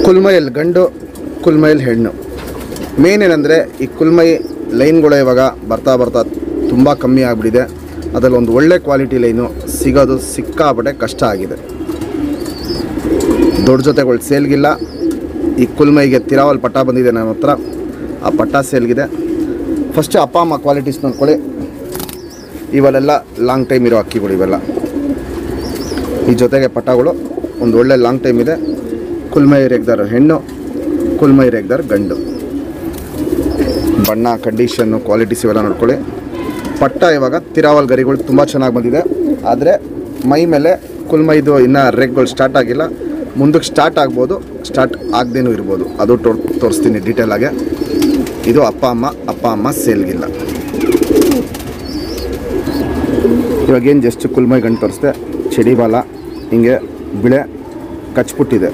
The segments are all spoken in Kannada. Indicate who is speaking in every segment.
Speaker 1: ಕುಲ್ಮೈಯಲ್ಲಿ ಗಂಡು, ಕುಲ್ಮೈಯಲ್ಲಿ ಹೆಣ್ಣು. ಮೇನ್ ಏನಂದರೆ ಈ ಕುಲ್ಮೈ ಲೈನ್ಗಳು ಇವಾಗ ಬರ್ತಾ ಬರ್ತಾ ತುಂಬ ಕಮ್ಮಿ ಆಗಿಬಿಟ್ಟಿದೆ. ಅದರಲ್ಲಿ ಒಂದು ಒಳ್ಳೆ ಕ್ವಾಲಿಟಿ ಲೈನು ಸಿಗೋದು ಸಿಕ್ಕಾಪಟ್ಟೆ ಕಷ್ಟ ಆಗಿದೆ. ದೊಡ್ಡ ಜೊತೆಗಳು ಸೇಲ್ಗಿಲ್ಲ. ಈ ಕುಲ್ಮೈಗೆ ತಿರಾವಲ್ ಪಟ್ಟ ಬಂದಿದೆ ನನ್ನ ಹತ್ರ, ಆ ಪಟ್ಟ ಸೇಲ್ಗಿದೆ. ಫಸ್ಟ್ ಅಪ್ಪ ಅಮ್ಮ ಕ್ವಾಲಿಟೀಸ್ ನೋಡ್ಕೊಳ್ಳಿ. ಇವೆಲ್ಲ ಲಾಂಗ್ ಟೈಮ್ ಇರೋ ಅಕ್ಕಿಗಳು ಇವೆಲ್ಲ. ಈ ಜೊತೆಗೆ ಪಟ್ಟಗಳು ಒಂದು ಒಳ್ಳೆ ಲಾಂಗ್ ಟೈಮ್ ಇದೆ. ಕುಲ್ಮೈ ರೇಗ್ದಾರ್ ಹೆಣ್ಣು, ಕುಲ್ಮೈ ರೇಗ್ದಾರ್ ಗಂಡು. ಬಣ್ಣ, ಕಂಡೀಷನ್ನು, ಕ್ವಾಲಿಟೀಸ್ ಇವೆಲ್ಲ ನೋಡ್ಕೊಳ್ಳಿ. ಪಟ್ಟ ಇವಾಗ ತಿರಾವಲ್ ಗರಿಗಳು ತುಂಬ ಚೆನ್ನಾಗಿ ಬಂದಿದೆ. ಆದರೆ ಮೈ ಮೇಲೆ ಕುಲ್ಮೈದು ಇನ್ನೂ ರೇಗ್ಗಳು ಸ್ಟಾರ್ಟ್ ಆಗಿಲ್ಲ. ಮುಂದಕ್ಕೆ ಸ್ಟಾರ್ಟ್ ಆಗ್ಬೋದು, ಸ್ಟಾರ್ಟ್ ಆಗದೇನೂ ಇರ್ಬೋದು. ಅದು ತೋರಿಸ್ತೀನಿ ಡೀಟೇಲಾಗೆ. ಇದು ಅಪ್ಪ ಅಮ್ಮ ಸೇಲ್ಗಿಲ್ಲ. ಇವಾಗೇನು ಜಸ್ಟ್ ಕುಲ್ಮೈ ಗಂಡು ತೋರಿಸ್ದೆ. ಚಡಿ ಬಾಲ ಹಿಂಗೆ ಬಿಳೆ ಕಚ್ಪುಟ್ಟಿದೆ.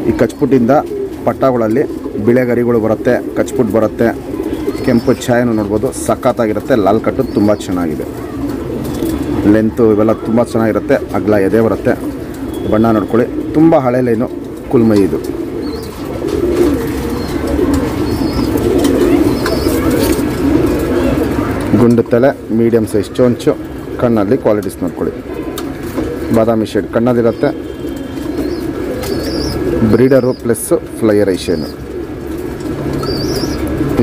Speaker 1: ಈ ಕಚ್ಪುಟ್ಟಿಂದ ಪಟ್ಟಗಳಲ್ಲಿ ಬಿಳೆ ಗರಿಗಳು ಬರುತ್ತೆ, ಕಚ್ಪುಟ್ಟು ಬರುತ್ತೆ, ಕೆಂಪು ಛಾಯೆನೂ ನೋಡ್ಬೋದು. ಸಖತ್ತಾಗಿರುತ್ತೆ. ಲಾಲ್ ಕಟ್ಟು ತುಂಬ ಚೆನ್ನಾಗಿದೆ. ಲೆಂತು ಇವೆಲ್ಲ ತುಂಬ ಚೆನ್ನಾಗಿರುತ್ತೆ. ಅಗಲ ಎದೆ ಬರುತ್ತೆ. ಬಣ್ಣ ನೋಡ್ಕೊಳ್ಳಿ. ತುಂಬ ಹಳೆ ಲೈನು ಕುಲ್ಮೈ ಇದು. ಗುಂಡು ತಲೆ, ಮೀಡಿಯಮ್ ಸೈಜ್ ಚೊಂಚು. ಕಣ್ಣಲ್ಲಿ ಕ್ವಾಲಿಟೀಸ್ ನೋಡ್ಕೊಳ್ಳಿ. ಬಾದಾಮಿ ಶೇಡ್ ಕಣ್ಣಲ್ಲಿರುತ್ತೆ. ಬ್ರೀಡರು ಪ್ಲಸ್ ಫ್ಲೈಯರ್ ಐಷೇನು.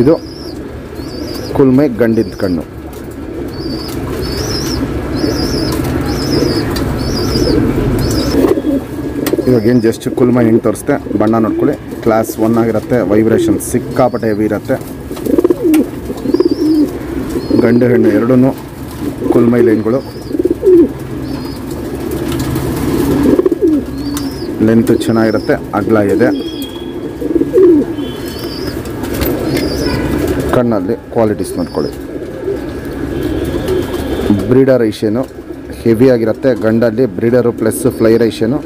Speaker 1: ಇದು ಕುಲ್ಮೈ ಗಂಡಿದ್ದ ಕಣ್ಣು. ಇವಾಗೇನು ಜಸ್ಟ್ ಕುಲ್ಮೈ ಹೆಂಗೆ ತೋರಿಸ್ತೆ. ಬಣ್ಣ ನೋಡ್ಕೊಳ್ಳಿ. ಕ್ಲಾಸ್ 1 ಆಗಿರುತ್ತೆ. ವೈಬ್ರೇಷನ್ ಸಿಕ್ಕಾಪಟ್ಟೆ ಹೆವಿ ಇರುತ್ತೆ. ಗಂಡು ಹೆಣ್ಣು ಎರಡೂ ಕುಲ್ಮೈ ಲೈನ್ಗಳು. ಲೆಂತ್ ಚೆನ್ನಾಗಿರುತ್ತೆ. ಅಗಲ ಇದೆ. ಕಣ್ಣಲ್ಲಿ ಕ್ವಾಲಿಟೀಸ್ ನೋಡ್ಕೊಳ್ಳಿ. ಬ್ರೀಡರ್ ಐಷೇನು ಹೆವಿ ಆಗಿರುತ್ತೆ. ಗಂಡಲ್ಲಿ ಬ್ರೀಡರು ಪ್ಲಸ್ ಫ್ಲೈಯರ್ ಐಷೇನು.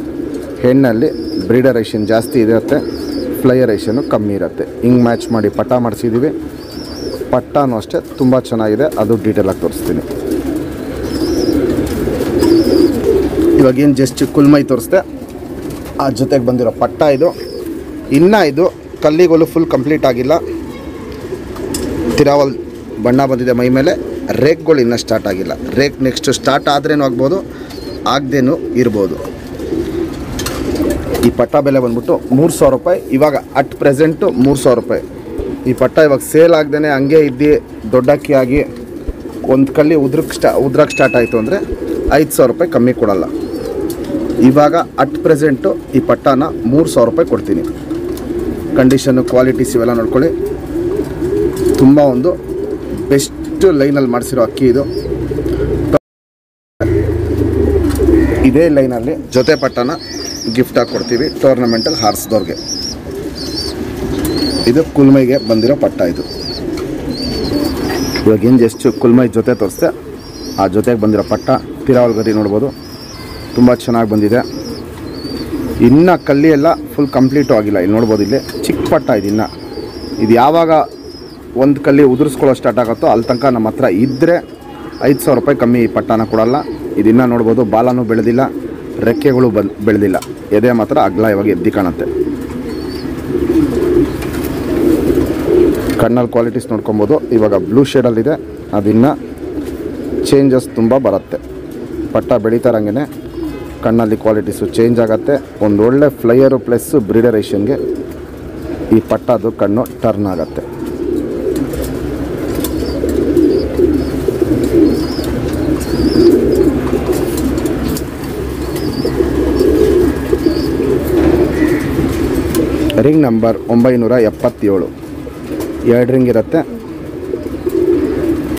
Speaker 1: ಹೆಣ್ಣಲ್ಲಿ ಬ್ರೀಡರ್ ಐಷನ್ ಜಾಸ್ತಿ ಇರುತ್ತೆ, ಫ್ಲೈಯರ್ ಐಷನು ಕಮ್ಮಿ ಇರುತ್ತೆ. ಹಿಂಗೆ ಮ್ಯಾಚ್ ಮಾಡಿ ಪಟ್ಟ ಮಾಡಿಸಿದ್ದೀವಿ. ಪಟ್ಟನೂ ಅಷ್ಟೇ ತುಂಬ ಚೆನ್ನಾಗಿದೆ. ಅದು ಡೀಟೇಲಾಗಿ ತೋರಿಸ್ತೀನಿ. ಇವಾಗೇನು ಜಸ್ಟ್ ಕುಲ್ಮೈ ತೋರಿಸ್ದೆ. ಆ ಜೊತೆಗೆ ಬಂದಿರೋ ಪಟ್ಟ ಇದು. ಇನ್ನೂ ಇದು ಕಲ್ಲಿಗೋಲು ಫುಲ್ ಕಂಪ್ಲೀಟ್ ಆಗಿಲ್ಲ. ತಿರಾವಲ್ ಬಣ್ಣ ಬಂದಿದೆ ಮೈ ಮೇಲೆ. ರೇಕ್ಗಳು ಇನ್ನೂ ಸ್ಟಾರ್ಟ್ ಆಗಿಲ್ಲ. ರೇಕ್ ನೆಕ್ಸ್ಟ್ ಸ್ಟಾರ್ಟ್ ಆದ್ರೇನೂ ಆಗ್ಬೋದು, ಆಗದೇನೂ ಇರ್ಬೋದು. ಈ ಪಟ್ಟ ಬೆಲೆ ಬಂದ್ಬಿಟ್ಟು 3,000 ರೂಪಾಯಿ. ಇವಾಗ ಅಟ್ ಪ್ರೆಸೆಂಟು 3,000 ರೂಪಾಯಿ. ಈ ಪಟ್ಟ ಇವಾಗ ಸೇಲ್ ಆಗದೇ ಹಂಗೆ ಇದ್ದು ದೊಡ್ಡಕ್ಕಿ ಆಗಿ ಒಂದು ಕಲ್ಲಿ ಉದ್ರಕ್ಕೆ ಸ್ಟಾರ್ಟ್ ಆಯಿತು ಅಂದರೆ 5,000 ರೂಪಾಯಿ ಕಮ್ಮಿ ಕೊಡಲ್ಲ. ಇವಾಗ ಅಟ್ ಪ್ರೆಸೆಂಟು ಈ ಪಟ್ಟನ 3,000 ರೂಪಾಯಿ ಕೊಡ್ತೀನಿ. ಕಂಡೀಷನ್ನು, ಕ್ವಾಲಿಟೀಸ್ ಇವೆಲ್ಲ ನೋಡ್ಕೊಳ್ಳಿ. ತುಂಬ ಒಂದು ಬೆಸ್ಟ್ ಲೈನಲ್ಲಿ ಮಾಡಿಸಿರೋ ಅಕ್ಕಿ ಇದು. ಇದೇ ಲೈನಲ್ಲಿ ಜೊತೆ ಪಟ್ಟನ ಗಿಫ್ಟಾಗಿ ಕೊಡ್ತೀವಿ ಟೂರ್ನಮೆಂಟಲ್ಲಿ ಹಾರಿಸಿದವ್ರಿಗೆ. ಇದು ಕುಲ್ಮೈಗೆ ಬಂದಿರೋ ಪಟ್ಟ ಇದು. ಇವಾಗೇನು ಜಸ್ಟ್ ಕುಲ್ಮೈ ಜೊತೆ ತೋರಿಸ್ದೆ. ಆ ಜೊತೆಗೆ ಬಂದಿರೋ ಪಟ್ಟ ತಿರಾವಲ್ ಗರಿ ನೋಡ್ಬೋದು. ತುಂಬ ಚೆನ್ನಾಗಿ ಬಂದಿದೆ. ಇನ್ನು ಕಲ್ಲಿ ಎಲ್ಲ ಫುಲ್ ಕಂಪ್ಲೀಟು ಆಗಿಲ್ಲ. ಇಲ್ಲಿ ನೋಡ್ಬೋದು, ಇಲ್ಲಿ ಚಿಕ್ಕ ಪಟ್ಟ ಇದು. ಇನ್ನು ಇದು ಯಾವಾಗ ಒಂದು ಕಲ್ಲಿ ಉದುರಿಸ್ಕೊಳ್ಳೋ ಸ್ಟಾರ್ಟ್ ಆಗುತ್ತೋ ಅಲ್ಲಿ ತನಕ ನಮ್ಮ ಹತ್ರ ಇದ್ದರೆ 5,000 ರೂಪಾಯಿ ಕಮ್ಮಿ ಈ ಪಟ್ಟನ ಕೊಡಲ್ಲ. ಇದನ್ನು ನೋಡ್ಬೋದು. ಬಾಲನೂ ಬೆಳೆದಿಲ್ಲ, ರೆಕ್ಕೆಗಳು ಬೆಳೆದಿಲ್ಲ. ಎದೆ ಮಾತ್ರ ಅಗಲ ಇವಾಗ ಎದ್ದು ಕಾಣುತ್ತೆ. ಕಣ್ಣಲ್ಲಿ ಕ್ವಾಲಿಟೀಸ್ ನೋಡ್ಕೊಬೋದು. ಇವಾಗ ಬ್ಲೂ ಶೇಡಲ್ಲಿದೆ. ಅದಿನ್ನು ಚೇಂಜಸ್ ತುಂಬ ಬರುತ್ತೆ. ಪಟ್ಟ ಬೆಳೀತಾರಂಗೆ ಕಣ್ಣಲ್ಲಿ ಕ್ವಾಲಿಟೀಸು ಚೇಂಜ್ ಆಗುತ್ತೆ. ಒಂದು ಒಳ್ಳೆ ಫ್ಲೈಯರು ಪ್ಲಸ್ ಬ್ರೀಡರ್ ಐಷನ್ಗೆ ಈ ಪಟ್ಟದು ಕಣ್ಣು ಟರ್ನ್ ಆಗುತ್ತೆ. Ring number 977. 2 ರಿಂಗ್ ಇರುತ್ತೆ.